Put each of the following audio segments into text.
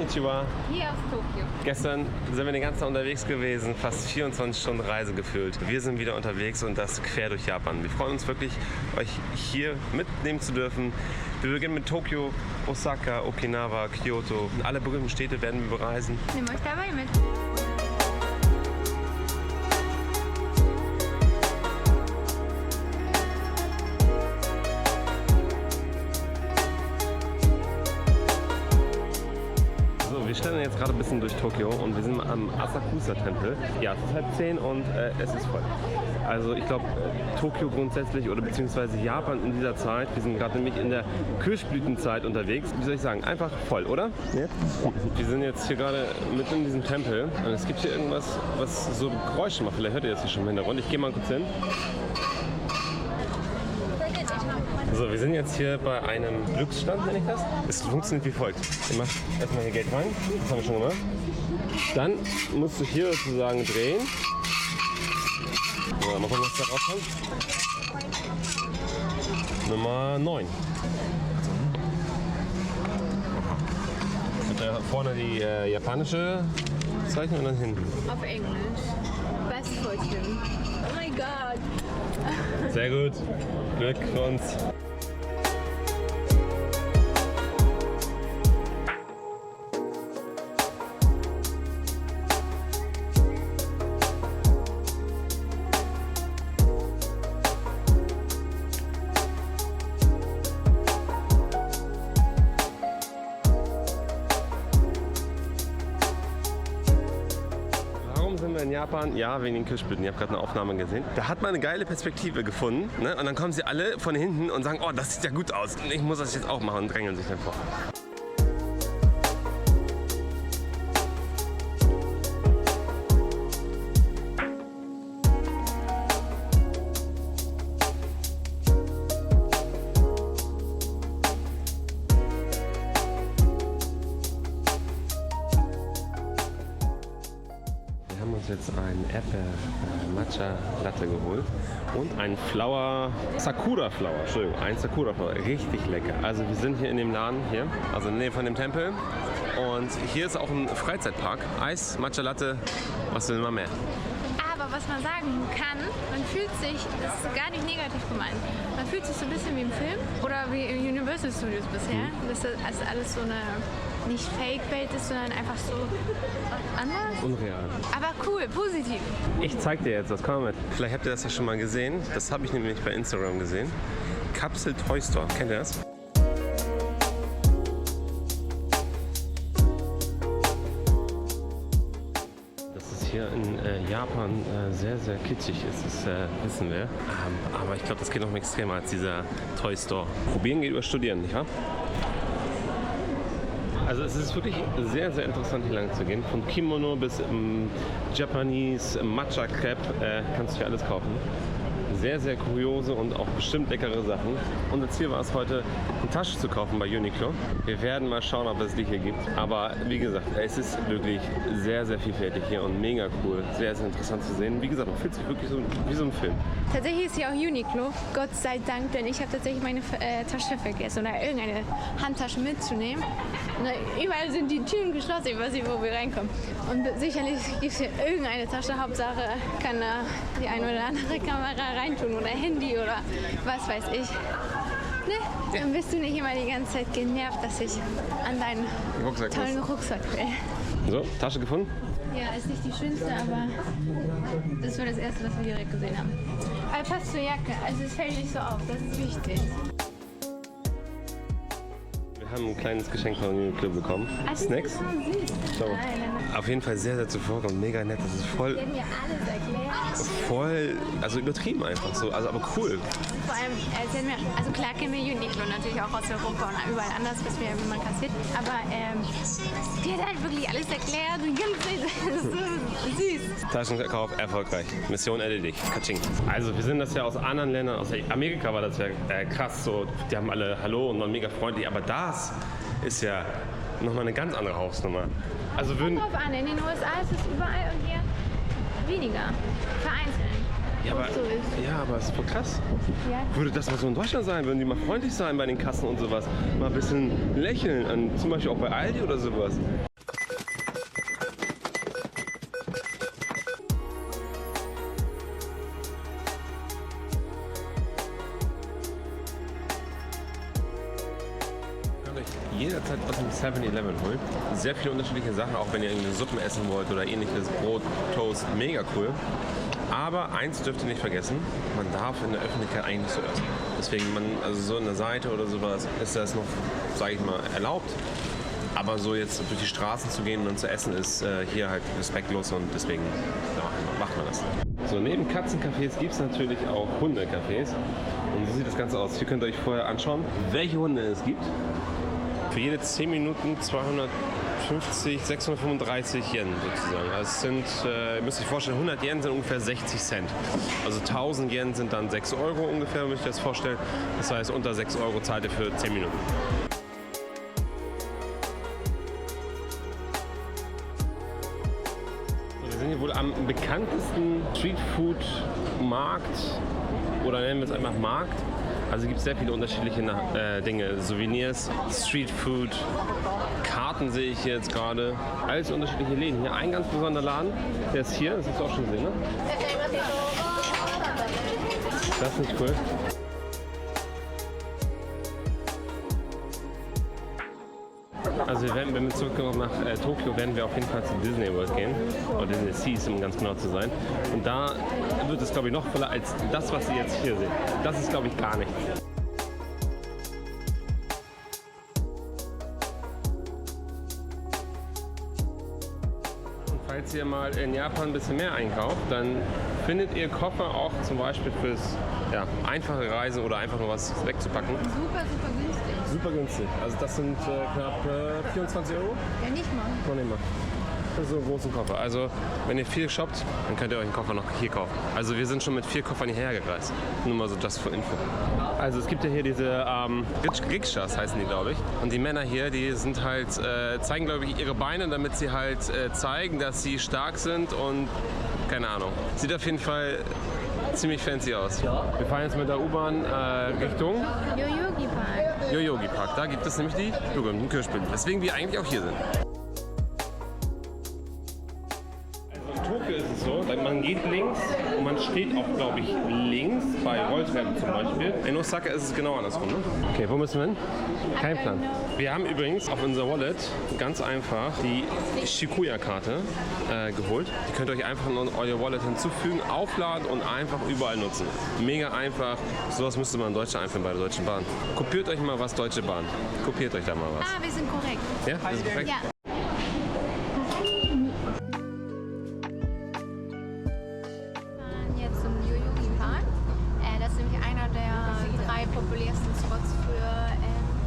Konnichiwa. Hier aus Tokio. Gestern sind wir den ganzen Tag unterwegs gewesen, fast 24 Stunden Reise gefühlt. Wir sind wieder unterwegs und das quer durch Japan. Wir freuen uns wirklich, euch hier mitnehmen zu dürfen. Wir beginnen mit Tokio, Osaka, Okinawa, Kyoto. Alle berühmten Städte werden wir bereisen. Nehmt euch dabei mit. Wir stellen jetzt gerade ein bisschen durch Tokio und wir sind am Asakusa-Tempel. Ja, es ist 9:30 und es ist voll. Also ich glaube, Tokio grundsätzlich oder beziehungsweise Japan in dieser Zeit, wir sind gerade nämlich in der Kirschblütenzeit unterwegs. Wie soll ich sagen, einfach voll, oder? Ja. Wir sind jetzt hier gerade mitten in diesem Tempel und es gibt hier irgendwas, was so Geräusche macht. Vielleicht hört ihr das hier schon im Hintergrund. Ich gehe mal kurz hin. So, wir sind jetzt hier bei einem Glücksstand, nenne ich das. Es funktioniert wie folgt. Ihr macht erstmal hier Geld rein, das haben wir schon gemacht. Dann musst du hier sozusagen drehen. So, mal gucken, was da rauskommt. Nummer 9. Und da vorne die japanische Zeichnung und dann hinten. Auf Englisch. Best Fortune. Oh my God. Sehr gut. Glück für uns. Warum sind wir in Japan? Ja, wegen den Kirschblüten. Ich habe gerade eine Aufnahme gesehen. Da hat man eine geile Perspektive gefunden. Ne? Und dann kommen sie alle von hinten und sagen, oh, das sieht ja gut aus. Ich muss das jetzt auch machen und drängeln sich dann vor. Wir haben uns jetzt einen Erdbeer-Matcha-Latte geholt und einen Sakura-Flower, Entschuldigung, ein Sakura-Flower, richtig lecker. Also wir sind hier in dem Laden hier, also in der Nähe von dem Tempel und hier ist auch ein Freizeitpark, Eis, Matcha-Latte, was will man mehr? Aber was man sagen kann, man fühlt sich, das ist gar nicht negativ gemeint, man fühlt sich so ein bisschen wie im Film oder wie in Universal Studios bisher. Dass das also alles so eine, nicht Fake-Welt ist, sondern einfach so anders. Unreal. Aber cool, positiv. Ich zeig dir jetzt was, komm mal mit. Vielleicht habt ihr das ja schon mal gesehen, das habe ich nämlich bei Instagram gesehen. Kapsel Toy Store, kennt ihr das? Hier in Japan sehr, sehr kitschig ist, das wissen wir. Aber ich glaube, das geht noch extremer als dieser Toy Store. Probieren geht über Studieren, nicht wahr? Also es ist wirklich sehr, sehr interessant hier lang zu gehen. Von Kimono bis Japanese Matcha Crepe kannst du hier alles kaufen. Sehr, sehr kuriose und auch bestimmt leckere Sachen. Unser Ziel war es heute, eine Tasche zu kaufen bei Uniqlo. Wir werden mal schauen, ob es die hier gibt. Aber wie gesagt, es ist wirklich sehr, sehr vielfältig hier und mega cool. Sehr, sehr interessant zu sehen. Wie gesagt, man fühlt sich wirklich so, wie so ein Film. Tatsächlich ist hier auch Uniqlo, Gott sei Dank, denn ich habe tatsächlich meine Tasche vergessen oder irgendeine Handtasche mitzunehmen. Überall sind die Türen geschlossen, ich weiß nicht, wo wir reinkommen. Und sicherlich gibt es hier irgendeine Tasche, Hauptsache kann da die eine oder andere Kamera reintun oder Handy oder was weiß ich. Ne? Ja. Dann bist du nicht immer die ganze Zeit genervt, dass ich an deinen tollen Rucksack will. So, Tasche gefunden? Ja, ist nicht die schönste, aber das war das erste, was wir direkt gesehen haben. Aber passt zur Jacke, also es fällt nicht so auf, das ist wichtig. Wir haben ein kleines Geschenk von Uniqlo bekommen. Snacks. Das ist so süß. Schau. Nein. Auf jeden Fall sehr, sehr zuvorkommend, mega nett. Das ist voll, Die haben mir alles erklärt. voll, also übertrieben einfach so, also aber cool. Vor allem, erzählen mir, also klar kennen wir Uniqlo natürlich auch aus Europa und überall anders, wissen wir, wie man kassiert. Aber die hat halt wirklich alles erklärt und ganz so süß. Taschenkauf erfolgreich. Mission erledigt. Katsching. Also wir sind das ja aus anderen Ländern, aus Amerika war das ja krass so. Die haben alle Hallo und waren mega freundlich, aber das ist ja nochmal eine ganz andere Hausnummer. Also würden... Kommt drauf an, in den USA ist es überall und hier weniger. Vereinzelt. Ja, aber, so ist. ja, aber es ist voll krass. Ja. Würde das mal so in Deutschland sein? Würden die mal freundlich sein bei den Kassen und sowas? Mal ein bisschen lächeln, zum Beispiel auch bei Aldi oder sowas. jederzeit aus dem 7-Eleven holen. Sehr viele unterschiedliche Sachen, auch wenn ihr irgendwie Suppen essen wollt oder ähnliches. Brot, Toast, mega cool. Aber eins dürft ihr nicht vergessen, man darf in der Öffentlichkeit eigentlich nicht so essen. Deswegen, also so an der Seite oder sowas ist das noch, sage ich mal, erlaubt. Aber so jetzt durch die Straßen zu gehen und zu essen ist hier halt respektlos und deswegen macht man das. So, neben Katzencafés gibt es natürlich auch Hundecafés. Und so sieht das Ganze aus. Hier könnt ihr euch vorher anschauen, welche Hunde es gibt. Für jede 10 Minuten 250, 635 Yen sozusagen. Also es sind, ihr müsst euch vorstellen, 100 Yen sind ungefähr 60 Cent. Also 1000 Yen sind dann 6 Euro ungefähr, müsst ihr das vorstellen. Das heißt, unter 6 Euro zahlt ihr für 10 Minuten. Wir sind hier wohl am bekanntesten Streetfood-Markt oder nennen wir es einfach Markt. Also gibt es sehr viele unterschiedliche Dinge, Souvenirs, Streetfood, Karten sehe ich hier jetzt gerade, alles unterschiedliche Läden. Hier ein ganz besonderer Laden, der ist hier, das hast du auch schon gesehen, ne? Das ist nicht cool. Also wenn wir zurückkommen nach Tokio, werden wir auf jeden Fall zu Disney World gehen, oder Disney Seas, um ganz genau zu sein. Und da wird es, glaube ich, noch voller als das, was ihr jetzt hier seht. Das ist, glaube ich, gar nichts. Und falls ihr mal in Japan ein bisschen mehr einkauft, dann findet ihr Koffer auch zum Beispiel fürs einfache Reisen oder einfach nur was wegzupacken. Super, super günstig. Super günstig. Also das sind knapp 24 Euro. Ja, nicht mal. Noch nicht mal. Das ist so ein großer Koffer. Also wenn ihr viel shoppt, dann könnt ihr euch einen Koffer noch hier kaufen. Also wir sind schon mit 4 Koffern hierher gereist. Nur mal so just for info. Also es gibt ja hier diese Rikschas heißen die, glaube ich. Und die Männer hier, die sind halt, zeigen, glaube ich, ihre Beine, damit sie halt zeigen, dass sie stark sind und keine Ahnung. Sieht auf jeden Fall ziemlich fancy aus. Wir fahren jetzt mit der U-Bahn Richtung Yoyogi Park. Yoyogi Park. Da gibt es nämlich die berühmten Kirschblüten, weswegen wir eigentlich auch hier sind. Also in Tokio ist es so, man geht links und man steht auch, glaube ich, links bei Rolltreppen zum Beispiel. In Osaka ist es genau andersrum. Ne? Okay, wo müssen wir hin? Kein Plan. Wir haben übrigens auf unser Wallet ganz einfach die Shibuya-Karte geholt. Die könnt ihr euch einfach in euer Wallet hinzufügen, aufladen und einfach überall nutzen. Mega einfach. Sowas müsste man in Deutschland einführen bei der Deutschen Bahn. Kopiert euch mal was Deutsche Bahn. Kopiert euch da mal was. Ah, wir sind korrekt. Ja, wir sind korrekt? Ja. Jetzt zum Yoyogi Park. Das ist nämlich einer der 3 populärsten Spots für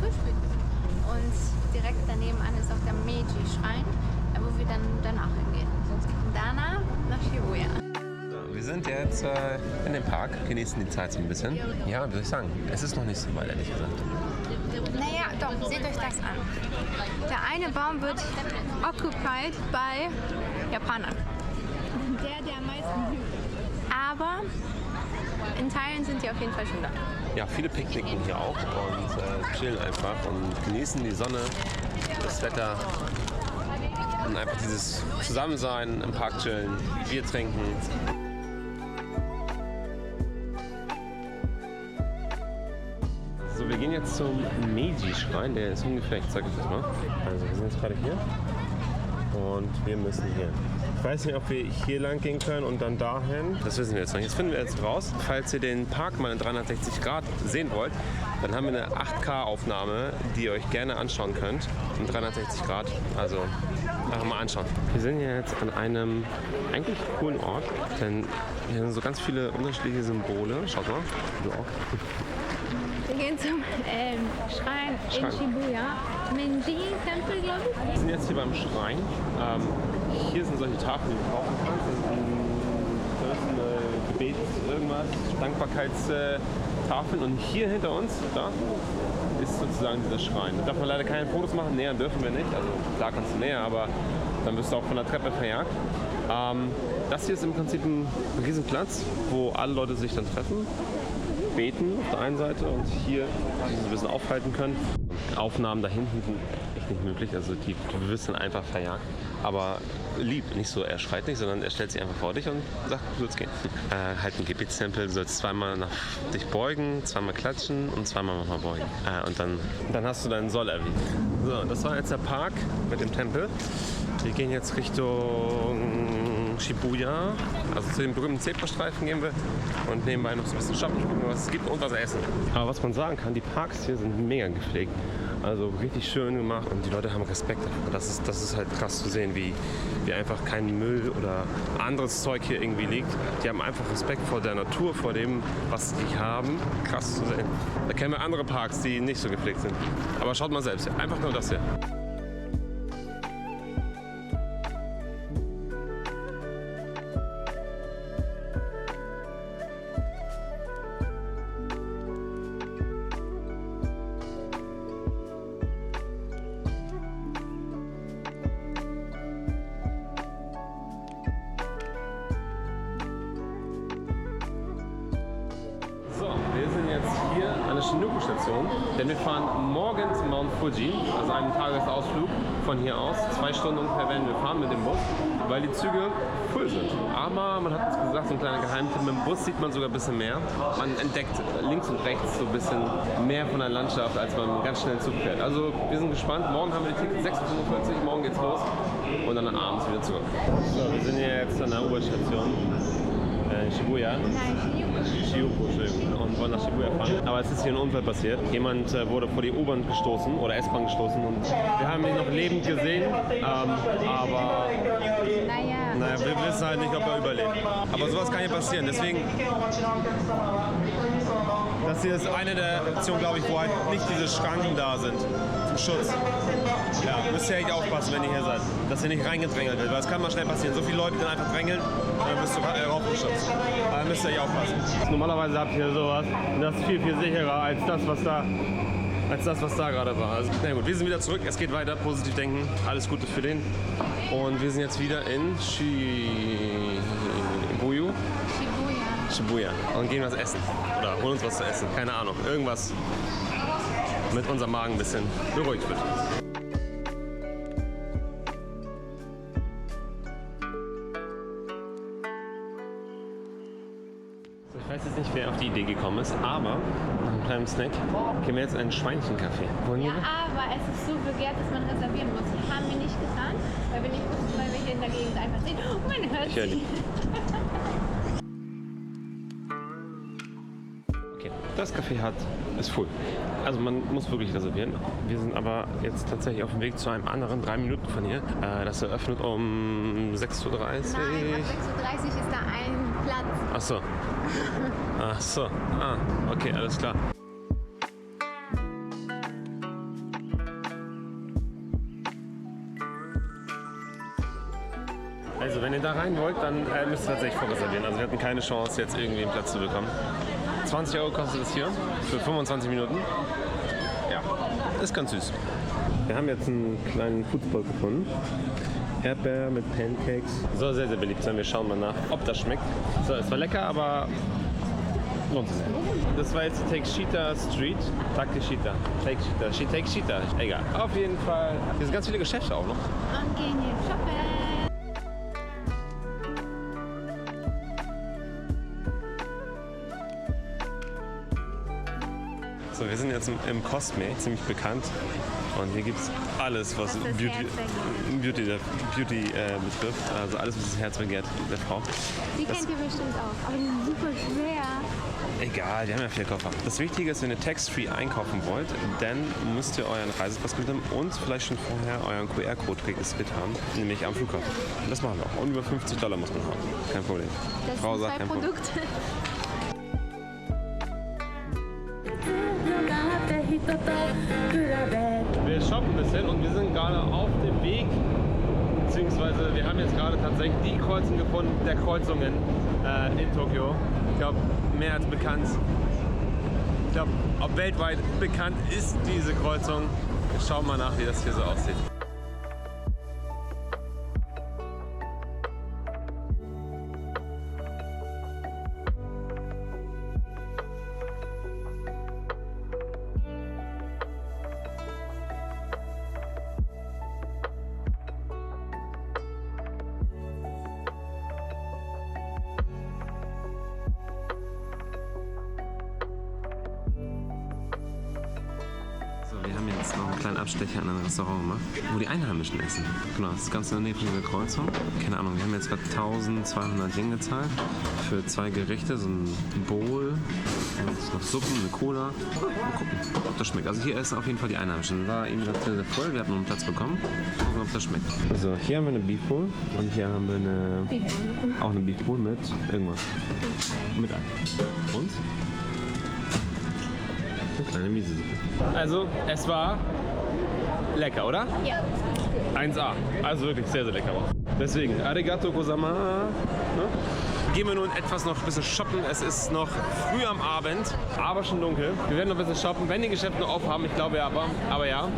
Kirschblüten. Und direkt daneben ist auch der Meiji-Schrein, wo wir dann danach hingehen. Und danach nach Shibuya. Wir sind jetzt in dem Park, genießen die Zeit so ein bisschen. Ja, wie soll ich sagen, es ist noch nicht so weit, ehrlich gesagt. Naja, doch, seht euch das an. Der eine Baum wird occupied bei Japanern. Der am meisten blüht. Aber in Teilen sind die auf jeden Fall schon da. Ja, viele picknicken hier auch und chillen einfach und genießen die Sonne, das Wetter und einfach dieses Zusammensein im Park chillen, Bier trinken. So, wir gehen jetzt zum Meiji-Schrein, der ist ungefähr, ich zeige euch das mal. Also wir sind jetzt gerade hier und wir müssen hier. Ich weiß nicht, ob wir hier lang gehen können und dann dahin. Das wissen wir jetzt noch nicht. Das finden wir jetzt raus. Falls ihr den Park mal in 360 Grad sehen wollt, dann haben wir eine 8K-Aufnahme, die ihr euch gerne anschauen könnt. In 360 Grad. Also einfach mal anschauen. Wir sind hier jetzt an einem eigentlich coolen Ort, denn hier sind so ganz viele unterschiedliche Symbole. Schaut mal, du auch. Wir gehen zum Schrein in Shibuya. Menji-Tempel, glaube ich. Wir sind jetzt hier beim Schrein. Hier sind solche Tafeln, die du kaufen kannst. Das ist eine Gebets-, irgendwas, Dankbarkeitstafeln. Und hier hinter uns, da, ist sozusagen dieser Schrein. Da darf man leider keine Fotos machen, nähern dürfen wir nicht. Also da kannst du näher, aber dann wirst du auch von der Treppe verjagt. Das hier ist im Prinzip ein Riesenplatz, wo alle Leute sich dann treffen. beten auf der einen Seite und hier sich ein bisschen aufhalten können. Aufnahmen da hinten sind echt nicht möglich, also du wirst dann einfach verjagt. Aber lieb, nicht so, er schreit nicht, sondern er stellt sich einfach vor dich und sagt, du sollst gehen. Halt ein Gebetstempel, du sollst zweimal nach dich beugen, zweimal klatschen und zweimal nochmal beugen. Und dann hast du deinen Soll erwiesen. So, das war jetzt der Park mit dem Tempel. Wir gehen jetzt Richtung Shibuya, also zu dem berühmten Zebrastreifen gehen wir und nebenbei noch so ein bisschen shoppen, gucken, was es gibt und was essen. Aber was man sagen kann, die Parks hier sind mega gepflegt. Also richtig schön gemacht und die Leute haben Respekt dafür. Das ist halt krass zu sehen, wie einfach kein Müll oder anderes Zeug hier irgendwie liegt. Die haben einfach Respekt vor der Natur, vor dem, was die haben. Krass zu sehen. Da kennen wir andere Parks, die nicht so gepflegt sind. Aber schaut mal selbst, einfach nur das hier. Shinjuku-Station, denn wir fahren morgens Mount Fuji, also einen Tagesausflug von hier aus. 2 Stunden ungefähr werden wir fahren mit dem Bus, weil die Züge voll sind. Aber man hat uns gesagt, so ein kleiner Geheimtipp, mit dem Bus sieht man sogar ein bisschen mehr. Man entdeckt links und rechts so ein bisschen mehr von der Landschaft, als man ganz schnell Zug fährt. Also wir sind gespannt. Morgen haben wir die Tickets 6:45 Uhr, morgen geht's los und dann abends wieder zurück. So, wir sind jetzt an der U-Bahn-Station. Shibuya. Shinjuku, Entschuldigung. Und wollen nach Shibuya fahren. Aber es ist hier ein Unfall passiert. Jemand wurde vor die U-Bahn gestoßen oder S-Bahn gestoßen und wir haben ihn noch lebend gesehen. Aber naja, wir wissen halt nicht, ob er überlebt. Aber sowas kann hier passieren. Deswegen, das hier ist eine der Optionen, glaube ich, wo halt nicht diese Schranken da sind zum Schutz. Ja, müsst ihr echt aufpassen, wenn ihr hier seid, dass ihr nicht reingedrängelt wird, weil es kann mal schnell passieren. So viele Leute dann einfach drängeln und dann bist du raufgeschützt. Da müsst ihr echt aufpassen. Normalerweise habt ihr sowas und das ist viel, viel sicherer als das, was da gerade war. Also, na gut, wir sind wieder zurück, es geht weiter, positiv denken, alles Gute für den. Und wir sind jetzt wieder in Shibuya und gehen was essen. Oder holen uns was zu essen, keine Ahnung. Irgendwas mit unserem Magen ein bisschen beruhigt wird. Ich weiß jetzt nicht, wer auf die Idee gekommen ist, aber nach einem kleinen Snack gehen wir jetzt in einen Schweinchencafé. Ja, aber es ist so begehrt, dass man reservieren muss. Das haben wir nicht getan, weil wir nicht wussten, weil wir hier in der Gegend einfach sehen. Oh, man hört sie. Okay, das Café ist voll. Also man muss wirklich reservieren. Wir sind aber jetzt tatsächlich auf dem Weg zu einem anderen, 3 Minuten von hier. Das eröffnet um 6:30 Uhr. Nein, ab 6:30 Uhr ist da ein Platz. Ach so. Ach so. Okay, alles klar. Also wenn ihr da rein wollt, dann müsst ihr tatsächlich vorreservieren. Also wir hatten keine Chance, jetzt irgendwie einen Platz zu bekommen. 20 Euro kostet es hier für 25 Minuten. Ja, ist ganz süß. Wir haben jetzt einen kleinen Foodspot gefunden. Erdbeer mit Pancakes. Soll sehr, sehr beliebt sein. Wir schauen mal nach, ob das schmeckt. So, es war lecker, aber lohnt sich. Das war jetzt Takeshita Street. Takeshita. Takeshita. Egal. Auf jeden Fall. Hier sind ganz viele Geschäfte auch noch. Und gehen jetzt shoppen. So, wir sind jetzt im Cosme, ziemlich bekannt. Und hier gibt es alles, was Beauty betrifft. Also alles, was das Herz begehrt der Frau. Die kennt ihr bestimmt auch, aber die sind super schwer. Egal, die haben ja 4 Koffer. Das Wichtige ist, wenn ihr tax-free einkaufen wollt, dann müsst ihr euren Reisepass mitnehmen und vielleicht schon vorher euren QR-Code registriert haben, nämlich am Flughafen. Und das machen wir auch. Und über $50 muss man haben. Kein Problem. Das Frau sind sagt 2 kein Problem. Produkte. Wir shoppen ein bisschen und wir sind gerade auf dem Weg, beziehungsweise wir haben jetzt gerade tatsächlich die Kreuzung gefunden, der Kreuzungen in Tokio. Ich glaube, mehr als bekannt. Ich glaube, auch weltweit bekannt ist diese Kreuzung. Wir schauen mal nach, wie das hier so aussieht. jetzt noch einen kleinen Abstecher in ein Restaurant gemacht, wo die Einheimischen essen. Genau, das ist ganz in der Nähe von dieser Kreuzung. Keine Ahnung, wir haben jetzt gerade 1200 Yen gezahlt für 2 Gerichte, so ein Bowl, und noch Suppen, eine Cola. Mal gucken, ob das schmeckt. Also hier essen auf jeden Fall die Einheimischen. War eben gerade sehr voll, wir hatten noch einen Platz bekommen. Mal gucken, ob das schmeckt. Also hier haben wir eine Beef Bowl und hier haben wir auch eine Beef Bowl mit irgendwas. Mit Ei. Und? Eine kleine Miso-Suppe. Also, es war lecker, oder? Ja. 1A. Also wirklich sehr, sehr lecker. Deswegen, arigato gozaimasu. Ne? Gehen wir nun etwas noch ein bisschen shoppen. Es ist noch früh am Abend, aber schon dunkel. Wir werden noch ein bisschen shoppen, wenn die Geschäfte noch aufhaben. Ich glaube ja, aber ja.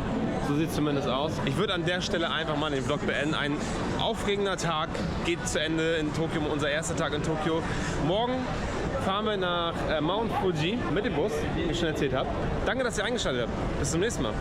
So sieht es zumindest aus. Ich würde an der Stelle einfach mal den Vlog beenden. Ein aufregender Tag geht zu Ende in Tokio, unser erster Tag in Tokio. Morgen fahren wir nach Mount Fuji mit dem Bus, wie ich schon erzählt habe. Danke, dass ihr eingeschaltet habt. Bis zum nächsten Mal.